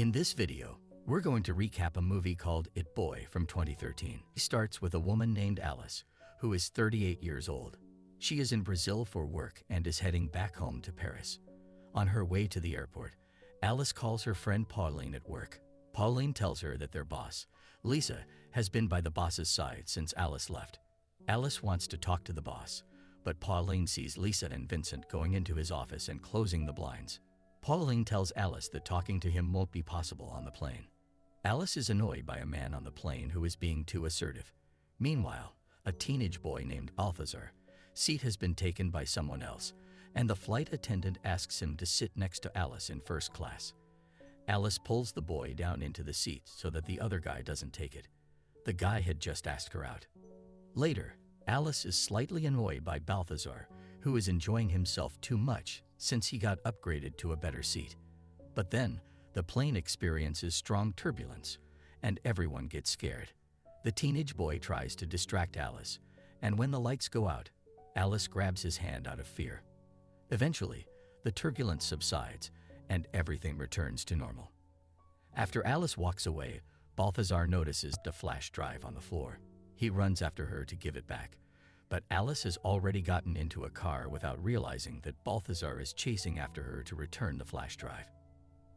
In this video, we're going to recap a movie called It Boy from 2013. It starts with a woman named Alice, who is 38 years old. She is in Brazil for work and is heading back home to Paris. On her way to the airport, Alice calls her friend Pauline at work. Pauline tells her that their boss, Lisa, has been by the boss's side since Alice left. Alice wants to talk to the boss, but Pauline sees Lisa and Vincent going into his office and closing the blinds. Pauline tells Alice that talking to him won't be possible on the plane. Alice is annoyed by a man on the plane who is being too assertive. Meanwhile, a teenage boy named Balthazar' seat has been taken by someone else, and the flight attendant asks him to sit next to Alice in first class. Alice pulls the boy down into the seat so that the other guy doesn't take it. The guy had just asked her out. Later, Alice is slightly annoyed by Balthazar', who is enjoying himself too much since he got upgraded to a better seat. But then, the plane experiences strong turbulence, and everyone gets scared. The teenage boy tries to distract Alice, and when the lights go out, Alice grabs his hand out of fear. Eventually, the turbulence subsides, and everything returns to normal. After Alice walks away, Balthazar notices the flash drive on the floor. He runs after her to give it back, but Alice has already gotten into a car without realizing that Balthazar is chasing after her to return the flash drive.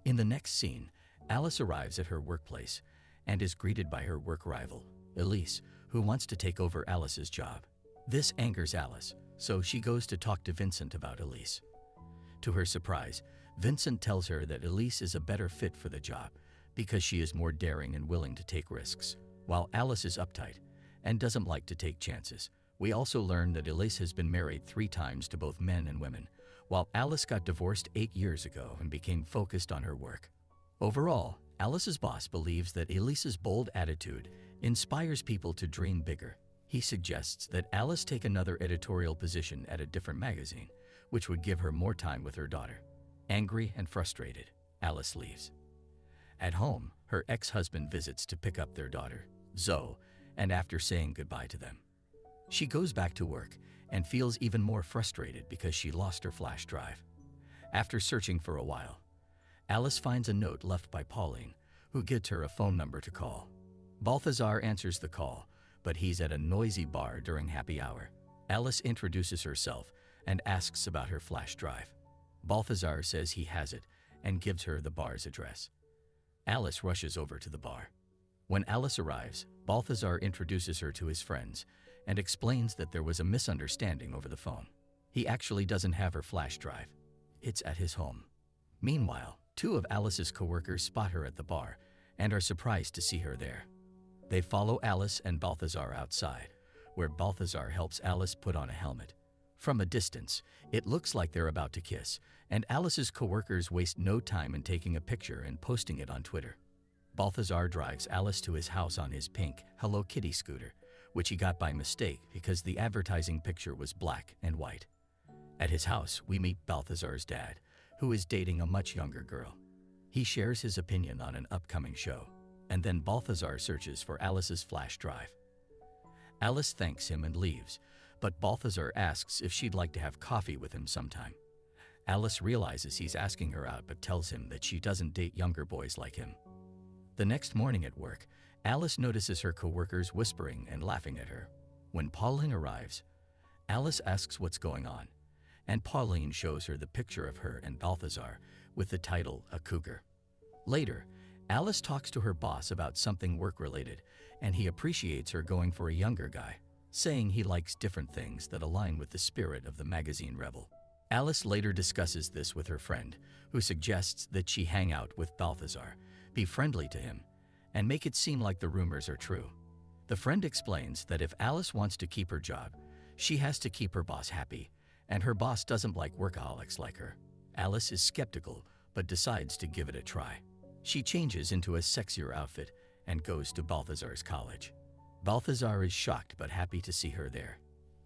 In the next scene, Alice arrives at her workplace and is greeted by her work rival, Elise, who wants to take over Alice's job. This angers Alice, so she goes to talk to Vincent about Elise. To her surprise, Vincent tells her that Elise is a better fit for the job because she is more daring and willing to take risks, while Alice is uptight and doesn't like to take chances. We also learn that Elise has been married 3 times to both men and women, while Alice got divorced 8 years ago and became focused on her work. Overall, Alice's boss believes that Elise's bold attitude inspires people to dream bigger. He suggests that Alice take another editorial position at a different magazine, which would give her more time with her daughter. Angry and frustrated, Alice leaves. At home, her ex-husband visits to pick up their daughter, Zoe, and after saying goodbye to them, she goes back to work and feels even more frustrated because she lost her flash drive. After searching for a while, Alice finds a note left by Pauline, who gives her a phone number to call. Balthazar answers the call, but he's at a noisy bar during happy hour. Alice introduces herself and asks about her flash drive. Balthazar says he has it and gives her the bar's address. Alice rushes over to the bar. When Alice arrives, Balthazar introduces her to his friends and explains that there was a misunderstanding over the phone. He actually doesn't have her flash drive. It's at his home. Meanwhile, 2 of Alice's coworkers spot her at the bar and are surprised to see her there. They follow Alice and Balthazar outside, where Balthazar helps Alice put on a helmet. From a distance, it looks like they're about to kiss, and Alice's coworkers waste no time in taking a picture and posting it on Twitter. Balthazar drives Alice to his house on his pink Hello Kitty scooter, which he got by mistake because the advertising picture was black and white. At his house, we meet Balthazar's dad, who is dating a much younger girl. He shares his opinion on an upcoming show, and then Balthazar searches for Alice's flash drive. Alice thanks him and leaves, but Balthazar asks if she'd like to have coffee with him sometime. Alice realizes he's asking her out but tells him that she doesn't date younger boys like him. The next morning at work, Alice notices her coworkers whispering and laughing at her. When Pauline arrives, Alice asks what's going on, and Pauline shows her the picture of her and Balthazar with the title, A Cougar. Later, Alice talks to her boss about something work-related, and he appreciates her going for a younger guy, saying he likes different things that align with the spirit of the magazine rebel. Alice later discusses this with her friend, who suggests that she hang out with Balthazar, be friendly to him, and make it seem like the rumors are true. The friend explains that if Alice wants to keep her job, she has to keep her boss happy, and her boss doesn't like workaholics like her. Alice is skeptical, but decides to give it a try. She changes into a sexier outfit and goes to Balthazar's college. Balthazar is shocked but happy to see her there.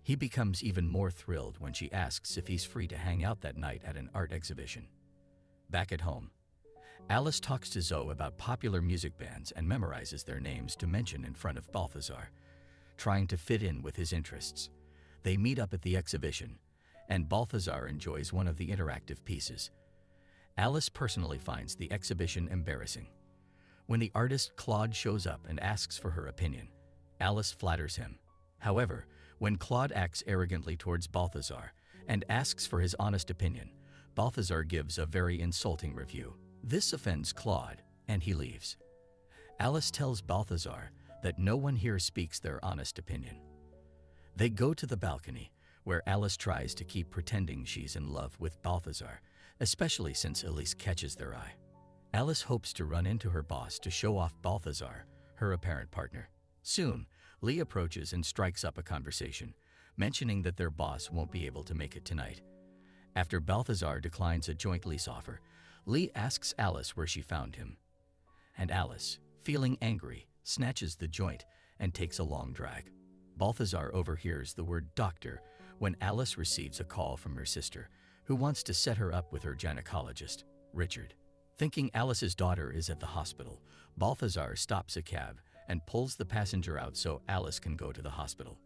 He becomes even more thrilled when she asks if he's free to hang out that night at an art exhibition. Back at home, Alice talks to Zoe about popular music bands and memorizes their names to mention in front of Balthazar, trying to fit in with his interests. They meet up at the exhibition, and Balthazar enjoys one of the interactive pieces. Alice personally finds the exhibition embarrassing. When the artist Claude shows up and asks for her opinion, Alice flatters him. However, when Claude acts arrogantly towards Balthazar and asks for his honest opinion, Balthazar gives a very insulting review. This offends Claude, and he leaves. Alice tells Balthazar that no one here speaks their honest opinion. They go to the balcony, where Alice tries to keep pretending she's in love with Balthazar, especially since Elise catches their eye. Alice hopes to run into her boss to show off Balthazar, her apparent partner. Soon, Lee approaches and strikes up a conversation, mentioning that their boss won't be able to make it tonight. After Balthazar declines a joint lease offer, Lee asks Alice where she found him. And Alice, feeling angry, snatches the joint and takes a long drag. Balthazar overhears the word doctor when Alice receives a call from her sister, who wants to set her up with her gynecologist, Richard. Thinking Alice's daughter is at the hospital, Balthazar stops a cab and pulls the passenger out so Alice can go to the hospital.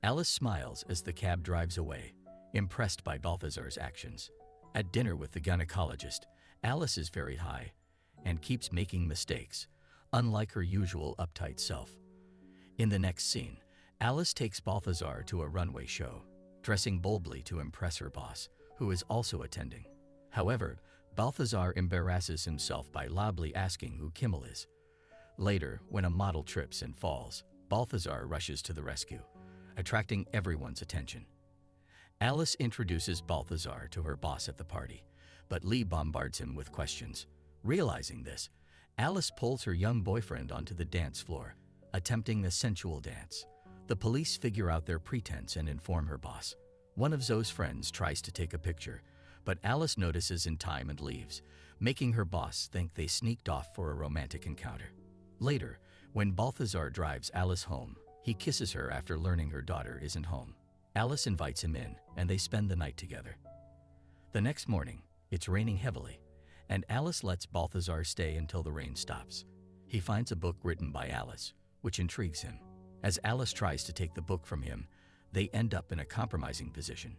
Alice smiles as the cab drives away, impressed by Balthazar's actions. At dinner with the gynecologist, Alice is very high and keeps making mistakes, unlike her usual uptight self. In the next scene, Alice takes Balthazar to a runway show, dressing boldly to impress her boss, who is also attending. However, Balthazar embarrasses himself by loudly asking who Kimmel is. Later, when a model trips and falls, Balthazar rushes to the rescue, attracting everyone's attention. Alice introduces Balthazar to her boss at the party, but Lee bombards him with questions. Realizing this, Alice pulls her young boyfriend onto the dance floor, attempting a sensual dance. The police figure out their pretense and inform her boss. One of Zoe's friends tries to take a picture, but Alice notices in time and leaves, making her boss think they sneaked off for a romantic encounter. Later, when Balthazar drives Alice home, he kisses her after learning her daughter isn't home. Alice invites him in, and they spend the night together. The next morning, it's raining heavily, and Alice lets Balthazar stay until the rain stops. He finds a book written by Alice, which intrigues him. As Alice tries to take the book from him, they end up in a compromising position.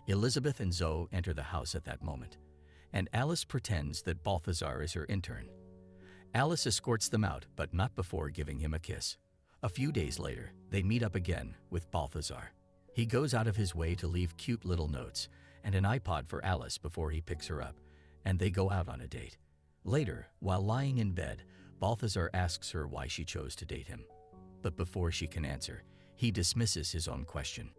Elizabeth and Zoe enter the house at that moment, and Alice pretends that Balthazar is her intern. Alice escorts them out, but not before giving him a kiss. A few days later, they meet up again with Balthazar. He goes out of his way to leave cute little notes and an iPod for Alice before he picks her up, and they go out on a date. Later, while lying in bed, Balthazar asks her why she chose to date him. But before she can answer, he dismisses his own question.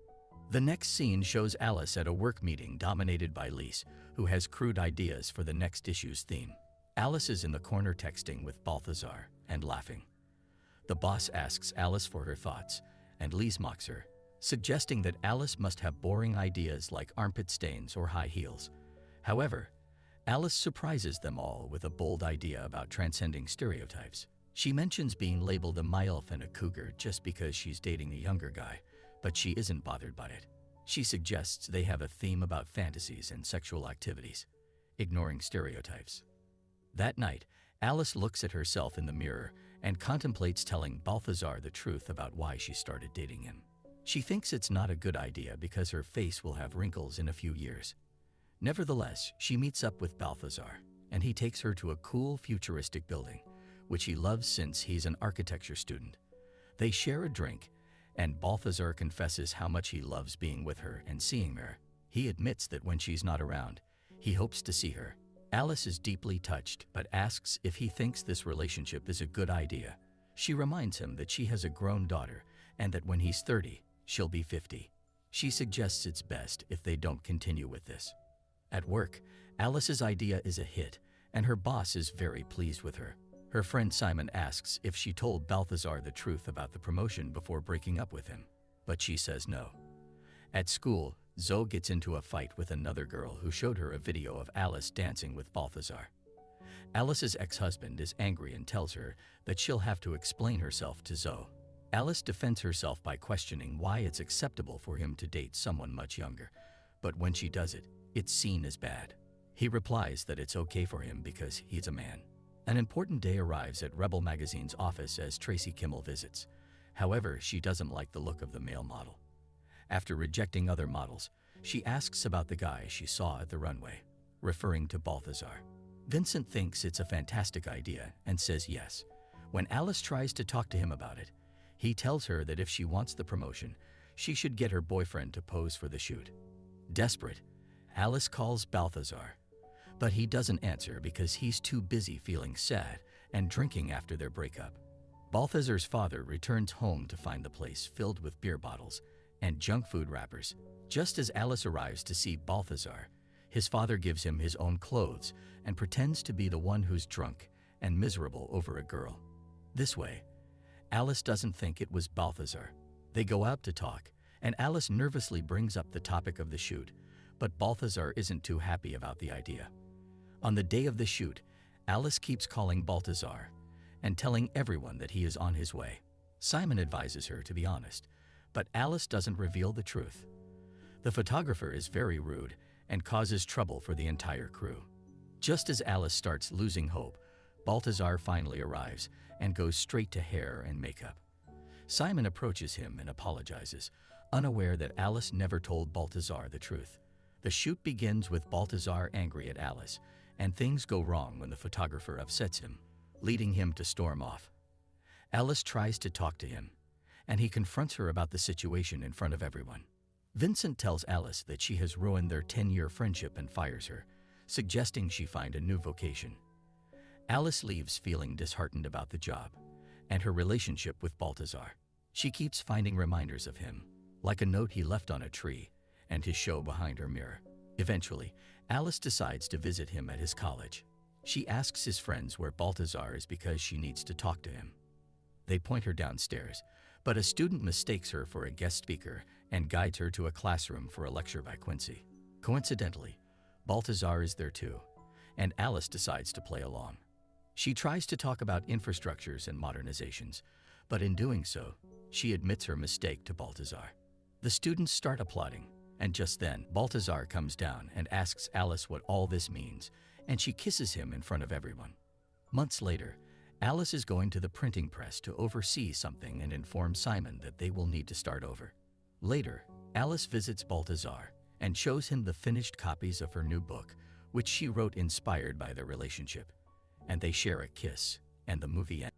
The next scene shows Alice at a work meeting dominated by Lise, who has crude ideas for the next issue's theme. Alice is in the corner texting with Balthazar and laughing. The boss asks Alice for her thoughts, and Lise mocks her, suggesting that Alice must have boring ideas like armpit stains or high heels. However, Alice surprises them all with a bold idea about transcending stereotypes. She mentions being labeled a MILF and a cougar just because she's dating a younger guy, but she isn't bothered by it. She suggests they have a theme about fantasies and sexual activities, ignoring stereotypes. That night, Alice looks at herself in the mirror and contemplates telling Balthazar the truth about why she started dating him. She thinks it's not a good idea because her face will have wrinkles in a few years. Nevertheless, she meets up with Balthazar, and he takes her to a cool, futuristic building, which he loves since he's an architecture student. They share a drink, and Balthazar confesses how much he loves being with her and seeing her. He admits that when she's not around, he hopes to see her. Alice is deeply touched, but asks if he thinks this relationship is a good idea. She reminds him that she has a grown daughter, and that when he's 30, she'll be 50. She suggests it's best if they don't continue with this. At work, Alice's idea is a hit, and her boss is very pleased with her. Her friend Simon asks if she told Balthazar the truth about the promotion before breaking up with him, but she says no. At school, Zoe gets into a fight with another girl who showed her a video of Alice dancing with Balthazar. Alice's ex-husband is angry and tells her that she'll have to explain herself to Zoe. Alice defends herself by questioning why it's acceptable for him to date someone much younger, but when she does it, it's seen as bad. He replies that it's okay for him because he's a man. An important day arrives at Rebel Magazine's office as Tracy Kimmel visits. However, she doesn't like the look of the male model. After rejecting other models, she asks about the guy she saw at the runway. referring to Balthazar. Vincent thinks it's a fantastic idea and says yes. When Alice tries to talk to him about it, he tells her that if she wants the promotion, she should get her boyfriend to pose for the shoot. Desperate, Alice calls Balthazar, but he doesn't answer because he's too busy feeling sad and drinking after their breakup. Balthazar's father returns home to find the place filled with beer bottles and junk food wrappers. Just as Alice arrives to see Balthazar, his father gives him his own clothes and pretends to be the one who's drunk and miserable over a girl. This way, Alice doesn't think it was Balthazar. They go out to talk, and Alice nervously brings up the topic of the shoot, but Balthazar isn't too happy about the idea. On the day of the shoot, Alice keeps calling Balthazar and telling everyone that he is on his way. Simon advises her to be honest, but Alice doesn't reveal the truth. The photographer is very rude and causes trouble for the entire crew. Just as Alice starts losing hope, Balthazar finally arrives and goes straight to hair and makeup. Simon approaches him and apologizes, unaware that Alice never told Balthazar the truth. The shoot begins with Balthazar angry at Alice, and things go wrong when the photographer upsets him, leading him to storm off. Alice tries to talk to him, and he confronts her about the situation in front of everyone. Vincent tells Alice that she has ruined their 10-year friendship and fires her, suggesting she find a new vocation. Alice leaves feeling disheartened about the job and her relationship with Balthazar. She keeps finding reminders of him, like a note he left on a tree and his show behind her mirror. Eventually, Alice decides to visit him at his college. She asks his friends where Balthazar is because she needs to talk to him. They point her downstairs, but a student mistakes her for a guest speaker and guides her to a classroom for a lecture by Quincy. Coincidentally, Balthazar is there too, and Alice decides to play along. She tries to talk about infrastructures and modernizations, but in doing so, she admits her mistake to Balthazar. The students start applauding, and just then, Balthazar comes down and asks Alice what all this means, and she kisses him in front of everyone. Months later, Alice is going to the printing press to oversee something and inform Simon that they will need to start over. Later, Alice visits Balthazar and shows him the finished copies of her new book, which she wrote inspired by their relationship. And they share a kiss, and the movie ends.